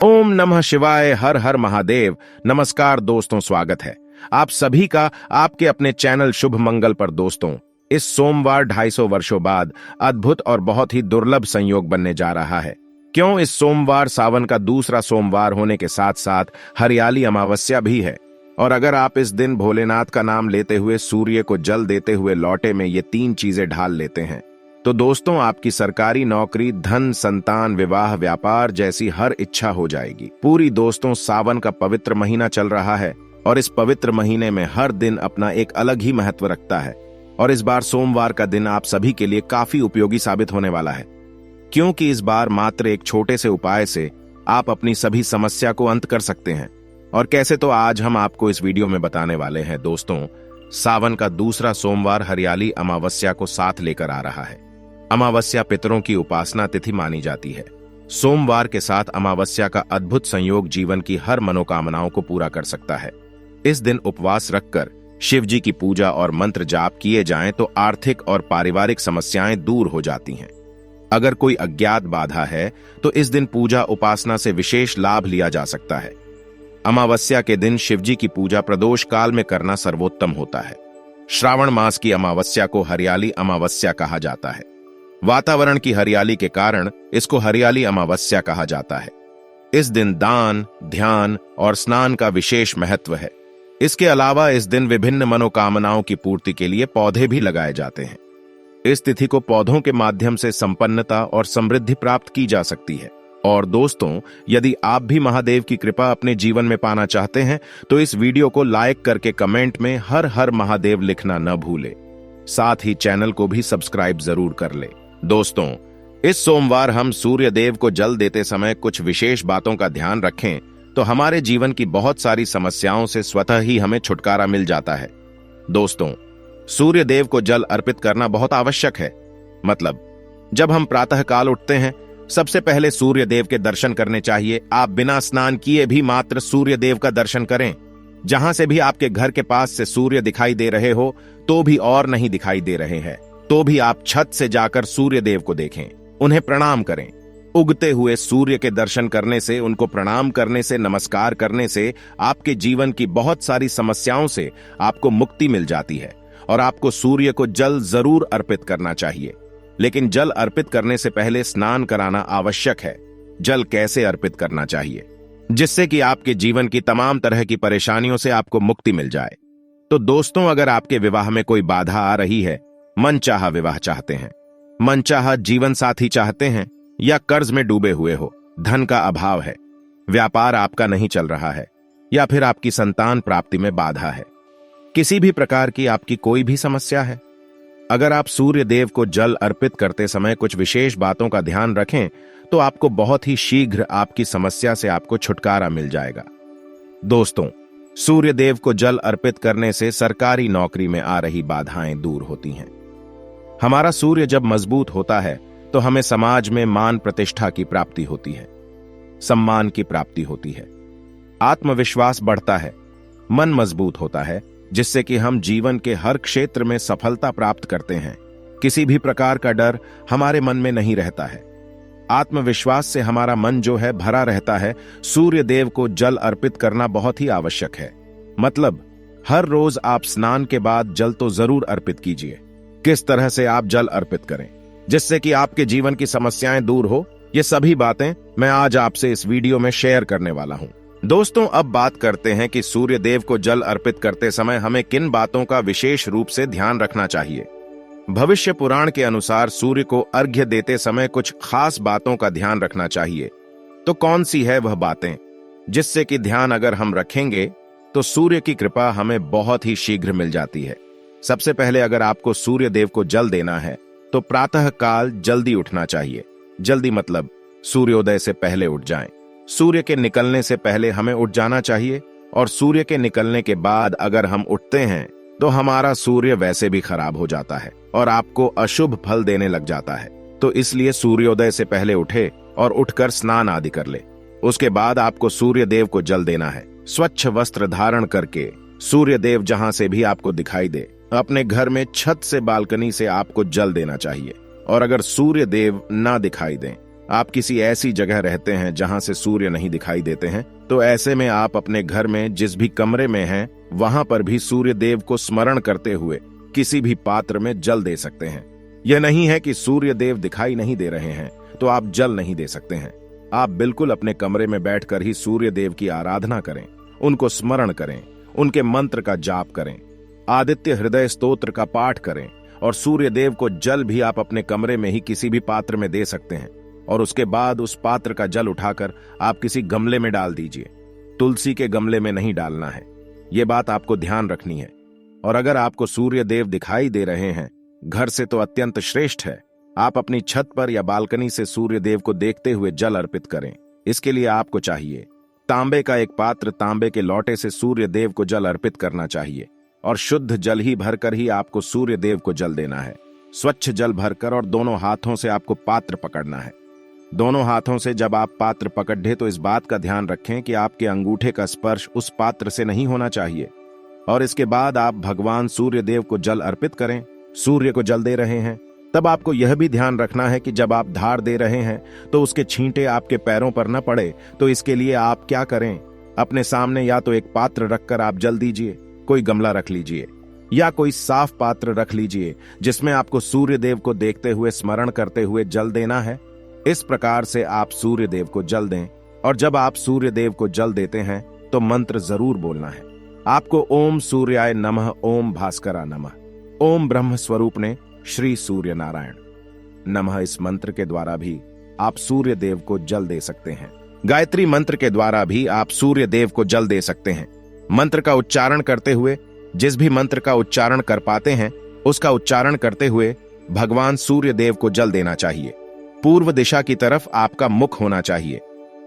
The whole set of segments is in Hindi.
ओम नमः शिवाय। हर हर महादेव। नमस्कार दोस्तों, स्वागत है आप सभी का आपके अपने चैनल शुभ मंगल पर। दोस्तों, इस सोमवार 250 वर्षों बाद अद्भुत और बहुत ही दुर्लभ संयोग बनने जा रहा है। क्यों? इस सोमवार सावन का दूसरा सोमवार होने के साथ साथ हरियाली अमावस्या भी है। और अगर आप इस दिन भोलेनाथ का नाम लेते हुए सूर्य को जल देते हुए लौटे में ये 3 चीजें ढाल लेते हैं तो दोस्तों आपकी सरकारी नौकरी, धन, संतान, विवाह, व्यापार जैसी हर इच्छा हो जाएगी पूरी। दोस्तों, सावन का पवित्र महीना चल रहा है और इस पवित्र महीने में हर दिन अपना एक अलग ही महत्व रखता है। और इस बार सोमवार का दिन आप सभी के लिए काफी उपयोगी साबित होने वाला है, क्योंकि इस बार मात्र एक छोटे से उपाय से आप अपनी सभी समस्या को अंत कर सकते हैं। और कैसे, तो आज हम आपको इस वीडियो में बताने वाले हैं। दोस्तों, सावन का दूसरा सोमवार हरियाली अमावस्या को साथ लेकर आ रहा है। अमावस्या पितरों की उपासना तिथि मानी जाती है। सोमवार के साथ अमावस्या का अद्भुत संयोग जीवन की हर मनोकामनाओं को पूरा कर सकता है। इस दिन उपवास रखकर शिव जी की पूजा और मंत्र जाप किए जाएं तो आर्थिक और पारिवारिक समस्याएं दूर हो जाती हैं। अगर कोई अज्ञात बाधा है तो इस दिन पूजा उपासना से विशेष लाभ लिया जा सकता है। अमावस्या के दिन शिव जी की पूजा प्रदोष काल में करना सर्वोत्तम होता है। श्रावण मास की अमावस्या को हरियाली अमावस्या कहा जाता है। वातावरण की हरियाली के कारण इसको हरियाली अमावस्या कहा जाता है। इस दिन दान, ध्यान और स्नान का विशेष महत्व है। इसके अलावा इस दिन विभिन्न मनोकामनाओं की पूर्ति के लिए पौधे भी लगाए जाते हैं। इस तिथि को पौधों के माध्यम से संपन्नता और समृद्धि प्राप्त की जा सकती है। और दोस्तों, यदि आप भी महादेव की कृपा अपने जीवन में पाना चाहते हैं तो इस वीडियो को लाइक करके कमेंट में हर हर महादेव लिखना न भूले। साथ ही चैनल को भी सब्सक्राइब जरूर कर ले। दोस्तों, इस सोमवार हम सूर्य देव को जल देते समय कुछ विशेष बातों का ध्यान रखें तो हमारे जीवन की बहुत सारी समस्याओं से स्वतः ही हमें छुटकारा मिल जाता है। दोस्तों, सूर्य देव को जल अर्पित करना बहुत आवश्यक है। मतलब, जब हम प्रातः काल उठते हैं सबसे पहले सूर्य देव के दर्शन करने चाहिए। आप बिना स्नान किए भी मात्र सूर्य देव का दर्शन करें। जहां से भी आपके घर के पास से सूर्य दिखाई दे रहे हो तो भी और नहीं दिखाई दे रहे हैं तो भी आप छत से जाकर सूर्य देव को देखें, उन्हें प्रणाम करें। उगते हुए सूर्य के दर्शन करने से, उनको प्रणाम करने से, नमस्कार करने से आपके जीवन की बहुत सारी समस्याओं से आपको मुक्ति मिल जाती है। और आपको सूर्य को जल जरूर अर्पित करना चाहिए, लेकिन जल अर्पित करने से पहले स्नान कराना आवश्यक है। जल कैसे अर्पित करना चाहिए जिससे कि आपके जीवन की तमाम तरह की परेशानियों से आपको मुक्ति मिल जाए? तो दोस्तों, अगर आपके विवाह में कोई बाधा आ रही है, मनचाहा विवाह चाहते हैं, मनचाहा जीवन साथी चाहते हैं, या कर्ज में डूबे हुए हो, धन का अभाव है, व्यापार आपका नहीं चल रहा है, या फिर आपकी संतान प्राप्ति में बाधा है, किसी भी प्रकार की आपकी कोई भी समस्या है, अगर आप सूर्य देव को जल अर्पित करते समय कुछ विशेष बातों का ध्यान रखें तो आपको बहुत ही शीघ्र आपकी समस्या से आपको छुटकारा मिल जाएगा। दोस्तों, सूर्य देव को जल अर्पित करने से सरकारी नौकरी में आ रही बाधाएं दूर होती हैं। हमारा सूर्य जब मजबूत होता है तो हमें समाज में मान प्रतिष्ठा की प्राप्ति होती है, सम्मान की प्राप्ति होती है, आत्मविश्वास बढ़ता है, मन मजबूत होता है, जिससे कि हम जीवन के हर क्षेत्र में सफलता प्राप्त करते हैं। किसी भी प्रकार का डर हमारे मन में नहीं रहता है। आत्मविश्वास से हमारा मन जो है भरा रहता है। सूर्य देव को जल अर्पित करना बहुत ही आवश्यक है। मतलब, हर रोज आप स्नान के बाद जल तो जरूर अर्पित कीजिए। किस तरह से आप जल अर्पित करें जिससे कि आपके जीवन की समस्याएं दूर हो, ये सभी बातें मैं आज आपसे इस वीडियो में शेयर करने वाला हूं। दोस्तों, अब बात करते हैं कि सूर्य देव को जल अर्पित करते समय हमें किन बातों का विशेष रूप से ध्यान रखना चाहिए। भविष्य पुराण के अनुसार सूर्य को अर्घ्य देते समय कुछ खास बातों का ध्यान रखना चाहिए। तो कौन सी है वह बातें जिससे कि ध्यान अगर हम रखेंगे तो सूर्य की कृपा हमें बहुत ही शीघ्र मिल जाती है। सबसे पहले, अगर आपको सूर्य देव को जल देना है तो प्रातः काल जल्दी उठना चाहिए। जल्दी मतलब सूर्योदय से पहले उठ जाएं। सूर्य के निकलने से पहले हमें उठ जाना चाहिए। और सूर्य के निकलने के बाद अगर हम उठते हैं तो हमारा सूर्य वैसे भी खराब हो जाता है और आपको अशुभ फल देने लग जाता है। तो इसलिए सूर्योदय से पहले उठे और उठकर स्नान आदि कर ले। उसके बाद आपको सूर्य देव को जल देना है। स्वच्छ वस्त्र धारण करके सूर्य देव जहां से भी आपको दिखाई दे, अपने घर में छत से, बालकनी से आपको जल देना चाहिए। और अगर सूर्य देव ना दिखाई दें, आप किसी ऐसी जगह रहते हैं जहां से सूर्य नहीं दिखाई देते हैं, तो ऐसे में आप अपने घर में जिस भी कमरे में हैं वहां पर भी सूर्य देव को स्मरण करते हुए किसी भी पात्र में जल दे सकते हैं। यह नहीं है कि सूर्य देव दिखाई नहीं दे रहे हैं तो आप जल नहीं दे सकते हैं। आप बिल्कुल अपने कमरे में बैठकर ही सूर्य देव की आराधना करें, उनको स्मरण करें, उनके मंत्र का जाप करें, आदित्य हृदय स्तोत्र का पाठ करें और सूर्य देव को जल भी आप अपने कमरे में ही किसी भी पात्र में दे सकते हैं और उसके बाद उस पात्र का जल उठाकर आप किसी गमले में डाल दीजिए। तुलसी के गमले में नहीं डालना है, ये बात आपको ध्यान रखनी है। और अगर आपको सूर्य देव दिखाई दे रहे हैं घर से तो अत्यंत श्रेष्ठ है, आप अपनी छत पर या बालकनी से सूर्य देव को देखते हुए जल अर्पित करें। इसके लिए आपको चाहिए तांबे का एक पात्र, तांबे के लोटे से सूर्य देव को जल अर्पित करना चाहिए और शुद्ध जल ही भरकर ही आपको सूर्य देव को जल देना है। स्वच्छ जल भरकर और दोनों हाथों से आपको पात्र पकड़ना है। दोनों हाथों से जब आप पात्र पकड़े तो इस बात का ध्यान रखें कि आपके अंगूठे का स्पर्श उस पात्र से नहीं होना चाहिए। और इसके बाद आप भगवान सूर्य देव को जल अर्पित करें। सूर्य को जल दे रहे हैं तब आपको यह भी ध्यान रखना है कि जब आप धार दे रहे हैं तो उसके छींटे आपके पैरों पर न पड़े। तो इसके लिए आप क्या करें, अपने सामने या तो एक पात्र रखकर आप जल दीजिए, कोई गमला रख लीजिए या कोई साफ पात्र रख लीजिए जिसमें आपको सूर्य देव को देखते हुए स्मरण करते हुए जल देना है। इस प्रकार से आप सूर्य देव को जल दें और जब आप सूर्य देव को जल देते हैं तो मंत्र जरूर बोलना है। आपको ओम सूर्याय नमः, ओम भास्करा नमः, ओम ब्रह्म स्वरूप ने श्री सूर्य नारायण नमः इस मंत्र के द्वारा भी आप सूर्य देव को जल दे सकते हैं। गायत्री मंत्र के द्वारा भी आप सूर्य देव को जल दे सकते हैं। मंत्र का उच्चारण करते हुए, जिस भी मंत्र का उच्चारण कर पाते हैं उसका उच्चारण करते हुए भगवान सूर्य देव को जल देना चाहिए। पूर्व दिशा की तरफ आपका मुख होना चाहिए।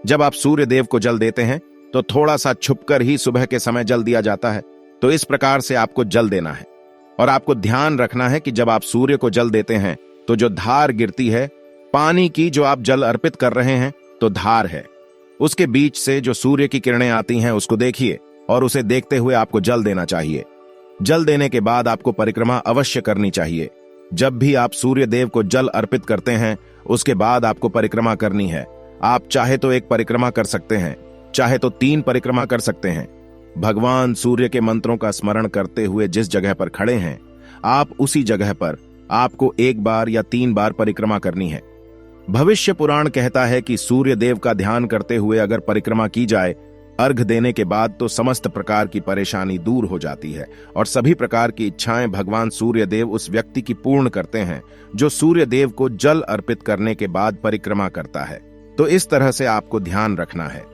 जब आप सूर्य देव को जल देते हैं तो थोड़ा सा छुपकर ही सुबह के समय जल दिया जाता है। तो इस प्रकार से आपको जल देना है और आपको ध्यान रखना है कि जब आप सूर्य को जल देते हैं तो जो धार गिरती है पानी की, जो आप जल अर्पित कर रहे हैं तो धार है, उसके बीच से जो सूर्य की किरणें आती हैं उसको देखिए और उसे देखते हुए आपको जल देना चाहिए। जल देने के बाद आपको परिक्रमा अवश्य करनी चाहिए। जब भी आप सूर्य देव को जल अर्पित करते हैं उसके बाद आपको परिक्रमा करनी है। आप चाहे तो एक परिक्रमा कर सकते हैं, चाहे तो 3 परिक्रमा कर सकते हैं। भगवान सूर्य के मंत्रों का स्मरण करते हुए जिस जगह पर खड़े हैं आप उसी जगह पर आपको 1 बार या 3 बार परिक्रमा करनी है। भविष्य पुराण कहता है कि सूर्य देव का ध्यान करते हुए अगर परिक्रमा की जाए अर्घ देने के बाद तो समस्त प्रकार की परेशानी दूर हो जाती है और सभी प्रकार की इच्छाएं भगवान सूर्य देव उस व्यक्ति की पूर्ण करते हैं जो सूर्य देव को जल अर्पित करने के बाद परिक्रमा करता है। तो इस तरह से आपको ध्यान रखना है।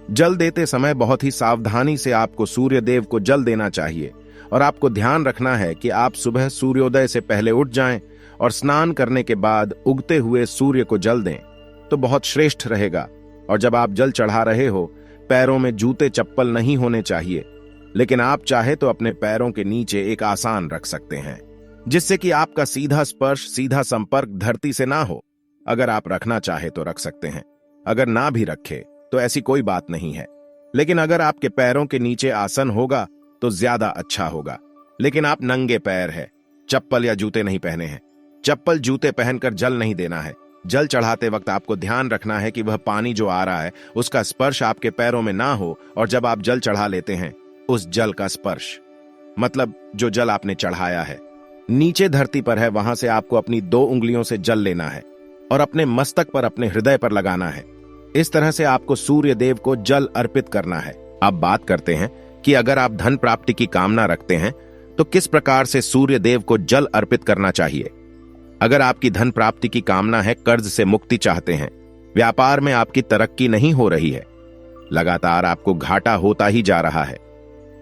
जल देते समय बहुत ही सावधानी से आपको सूर्य देव को जल देना चाहिए और आपको ध्यान रखना है कि आप सुबह सूर्योदय से पहले उठ जाएं और स्नान करने के बाद उगते हुए सूर्य को जल दें तो बहुत श्रेष्ठ रहेगा। और जब आप जल चढ़ा रहे हो पैरों में जूते चप्पल नहीं होने चाहिए, लेकिन आप चाहे तो अपने पैरों के नीचे एक आसान रख सकते हैं जिससे कि आपका सीधा स्पर्श, सीधा संपर्क धरती से ना हो। अगर आप रखना चाहे तो रख सकते हैं, अगर ना भी रखे तो ऐसी कोई बात नहीं है। लेकिन अगर आपके पैरों के नीचे आसन होगा तो ज्यादा अच्छा होगा। लेकिन आप नंगे पैर है, चप्पल या जूते नहीं पहने हैं। चप्पल जूते पहनकर जल नहीं देना है। जल चढ़ाते वक्त आपको ध्यान रखना है कि वह पानी जो आ रहा है उसका स्पर्श आपके पैरों में ना हो और जब आप जल चढ़ा लेते हैं उस जल का स्पर्श, मतलब जो जल आपने चढ़ाया है नीचे धरती पर है, वहां से आपको अपनी 2 उंगलियों से जल लेना है और अपने मस्तक पर, अपने हृदय पर लगाना है। इस तरह से आपको सूर्य देव को जल अर्पित करना है। अब बात करते हैं कि अगर आप धन प्राप्ति की कामना रखते हैं तो किस प्रकार से सूर्य देव को जल अर्पित करना चाहिए। अगर आपकी धन प्राप्ति की कामना है, कर्ज से मुक्ति चाहते हैं, व्यापार में आपकी तरक्की नहीं हो रही है, लगातार आपको घाटा होता ही जा रहा है,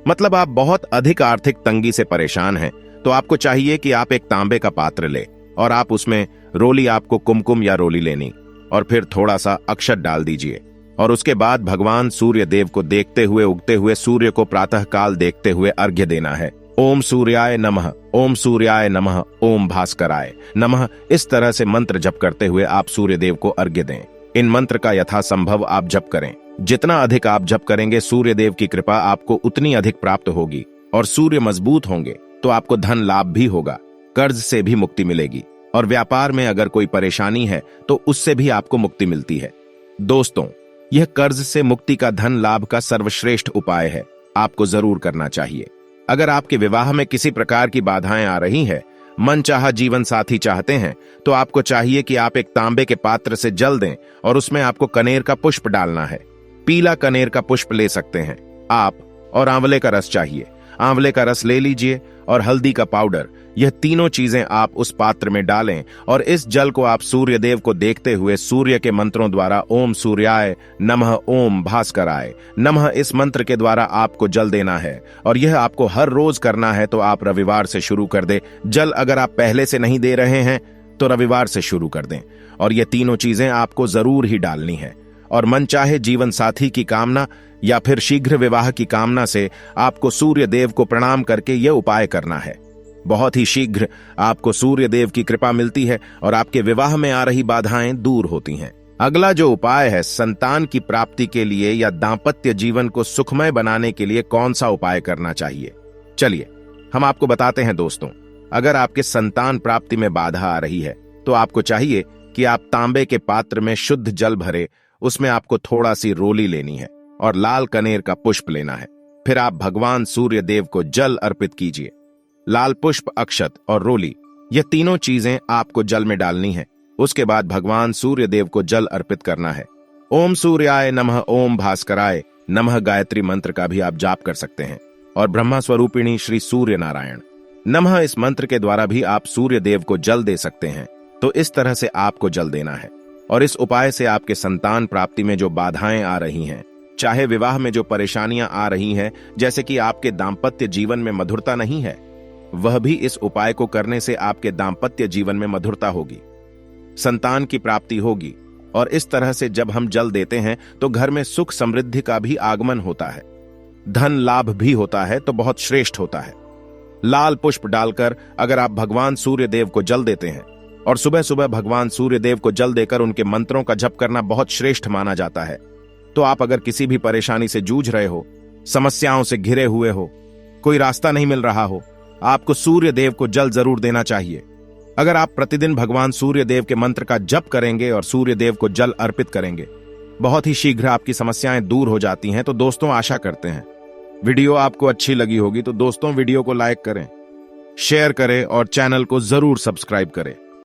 मतलब आप बहुत अधिक आर्थिक तंगी से परेशान हैं, तो आपको चाहिए कि आप एक तांबे का पात्र ले और आप उसमें रोली, आपको कुमकुम या रोली लेनी और फिर थोड़ा सा अक्षत डाल दीजिए और उसके बाद भगवान सूर्य देव को देखते हुए उगते हुए सूर्य को प्रातः काल देखते हुए अर्घ्य देना है। ओम सूर्याय नमः, ओम सूर्याय नमः, ओम भास्कराय नमः, इस तरह से मंत्र जप करते हुए आप सूर्य देव को अर्घ्य दें। इन मंत्र का यथासंभव आप जप करें। जितना अधिक आप जप करेंगे सूर्य देव की कृपा आपको उतनी अधिक प्राप्त होगी और सूर्य मजबूत होंगे तो आपको धन लाभ भी होगा, कर्ज से भी मुक्ति मिलेगी। और व्यापार में अगर कोई परेशानी है तो उससे भी आपको मुक्ति मिलती है। दोस्तों, यह कर्ज से मुक्ति का धन लाभ का सर्वश्रेष्ठ उपाय है, आपको जरूर करना चाहिए। अगर आपके विवाह में किसी प्रकार की बाधाएं आ रही है, मनचाहा जीवन साथी चाहते हैं, तो आपको चाहिए कि आप एक तांबे के पात्र से जल दें और उसमें आपको कनेर का पुष्प डालना है। पीला कनेर का पुष्प ले सकते हैं आप, और आंवले का रस चाहिए। आंवले का रस ले लीजिए और हल्दी का पाउडर, यह तीनों चीजें आप उस पात्र में डालें और इस जल को आप सूर्य देव को देखते हुए सूर्य के मंत्रों द्वारा ओम सूर्याय नमः ओम भास्कराय नमः इस मंत्र के द्वारा आपको जल देना है। और यह आपको हर रोज करना है, तो आप रविवार से शुरू कर दें। जल अगर आप पहले से नहीं दे रहे हैं तो रविवार से शुरू कर दें, और ये तीनों चीजें आपको जरूर ही डालनी है। और मनचाहे जीवन साथी की कामना या फिर शीघ्र विवाह की कामना से आपको सूर्य देव को प्रणाम करके यह उपाय करना है। बहुत ही शीघ्र आपको सूर्य देव की कृपा मिलती है और आपके विवाह में आ रही बाधाएं दूर होती हैं। अगला जो उपाय है, संतान की प्राप्ति के लिए या दांपत्य जीवन को सुखमय बनाने के लिए कौन सा उपाय करना चाहिए, चलिए हम आपको बताते हैं। दोस्तों, अगर आपके संतान प्राप्ति में बाधा आ रही है तो आपको चाहिए कि आप तांबे के पात्र में शुद्ध जल भरे, उसमें आपको थोड़ा सी रोली लेनी है और लाल कनेर का पुष्प लेना है। फिर आप भगवान सूर्य देव को जल अर्पित कीजिए। लाल पुष्प, अक्षत और रोली, यह तीनों चीजें आपको जल में डालनी है। उसके बाद भगवान सूर्य देव को जल अर्पित करना है। ओम सूर्याय नमः ओम भास्कराय नमः गायत्री मंत्र का भी आप जाप कर सकते हैं, और ब्रह्मा स्वरूपिणी श्री सूर्य नारायण नमः इस मंत्र के द्वारा भी आप सूर्य देव को जल दे सकते हैं। तो इस तरह से आपको जल देना है, और इस उपाय से आपके संतान प्राप्ति में जो बाधाएं आ रही हैं, चाहे विवाह में जो परेशानियां आ रही हैं, जैसे कि आपके दांपत्य जीवन में मधुरता नहीं है, वह भी इस उपाय को करने से आपके दांपत्य जीवन में मधुरता होगी, संतान की प्राप्ति होगी। और इस तरह से जब हम जल देते हैं तो घर में सुख समृद्धि का भी आगमन होता है, धन लाभ भी होता है, तो बहुत श्रेष्ठ होता है। लाल पुष्प डालकर अगर आप भगवान सूर्य देव को जल देते हैं, और सुबह सुबह भगवान सूर्य देव को जल देकर उनके मंत्रों का जप करना बहुत श्रेष्ठ माना जाता है। तो आप अगर किसी भी परेशानी से जूझ रहे हो, समस्याओं से घिरे हुए हो, कोई रास्ता नहीं मिल रहा हो, आपको सूर्य देव को जल जरूर देना चाहिए। अगर आप प्रतिदिन भगवान सूर्य देव के मंत्र का जप करेंगे और सूर्य देव को जल अर्पित करेंगे, बहुत ही शीघ्र आपकी समस्याएं दूर हो जाती हैं। तो दोस्तों, आशा करते हैं वीडियो आपको अच्छी लगी होगी। तो दोस्तों, वीडियो को लाइक करें, शेयर करें और चैनल को जरूर सब्सक्राइब करें।